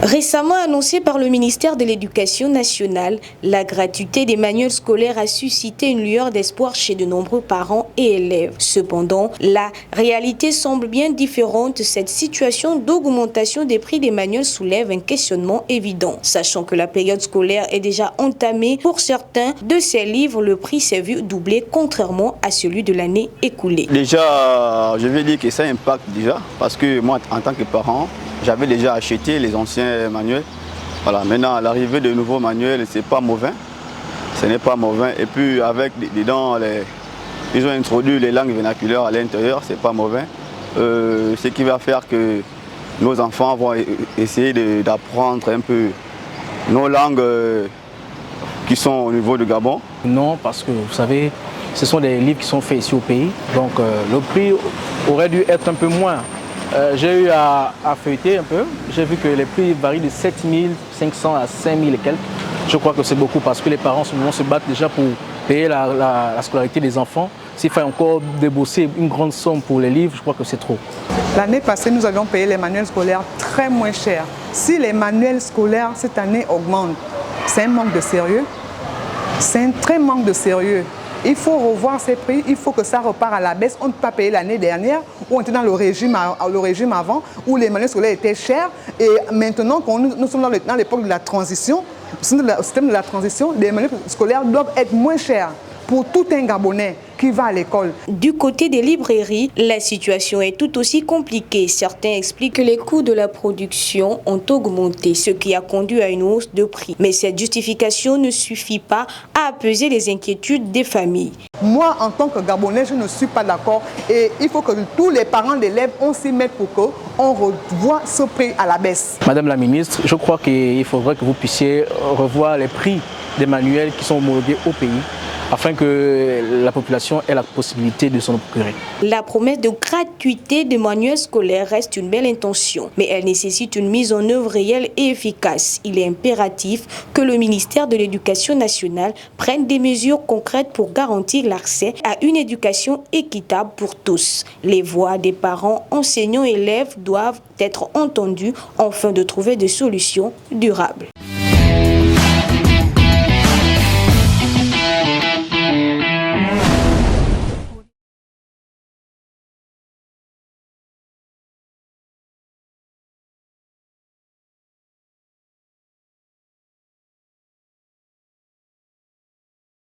Récemment annoncée par le ministère de l'Éducation nationale, la gratuité des manuels scolaires a suscité une lueur d'espoir chez de nombreux parents et élèves. Cependant, la réalité semble bien différente. Cette situation d'augmentation des prix des manuels soulève un questionnement évident. Sachant que la période scolaire est déjà entamée, pour certains de ces livres, le prix s'est vu doubler contrairement à celui de l'année écoulée. Déjà, je vais dire que ça impacte déjà parce que moi, en tant que parent, j'avais déjà acheté les anciens manuels. Voilà, maintenant, l'arrivée de nouveaux manuels, c'est pas mauvais. Ce n'est pas mauvais. Et puis, avec dedans, ils ont introduit les langues vernaculaires à l'intérieur, c'est pas mauvais. Ce qui va faire que nos enfants vont essayer d'apprendre un peu nos langues qui sont au niveau du Gabon. Non, parce que vous savez, ce sont des livres qui sont faits ici au pays. Donc, le prix aurait dû être un peu moins. J'ai eu à feuilleter un peu, j'ai vu que les prix varient de 7 500 à 5 000 et quelques. Je crois que c'est beaucoup parce que les parents en ce moment se battent déjà pour payer la scolarité des enfants. S'il faut encore débourser une grande somme pour les livres, je crois que c'est trop. L'année passée, nous avions payé les manuels scolaires très moins cher. Si les manuels scolaires cette année augmentent, c'est un manque de sérieux. C'est un très manque de sérieux. Il faut revoir ces prix, il faut que ça repart à la baisse. On ne peut pas payer l'année dernière, où on était dans le régime avant, où les manuels scolaires étaient chers. Et maintenant, quand nous sommes dans l'époque de la transition, au système de la transition, les manuels scolaires doivent être moins chers pour tout un Gabonais qui va à l'école. Du côté des librairies, la situation est tout aussi compliquée. Certains expliquent que les coûts de la production ont augmenté, ce qui a conduit à une hausse de prix. Mais cette justification ne suffit pas à apaiser les inquiétudes des familles. Moi, en tant que Gabonais, je ne suis pas d'accord et il faut que tous les parents d'élèves s'y mettent pour qu'on revoie ce prix à la baisse. Madame la ministre, je crois qu'il faudrait que vous puissiez revoir les prix des manuels qui sont homologués au pays, afin que la population ait la possibilité de s'en procurer. La promesse de gratuité des manuels scolaires reste une belle intention, mais elle nécessite une mise en œuvre réelle et efficace. Il est impératif que le ministère de l'Éducation nationale prenne des mesures concrètes pour garantir l'accès à une éducation équitable pour tous. Les voix des parents, enseignants et élèves doivent être entendues afin de trouver des solutions durables.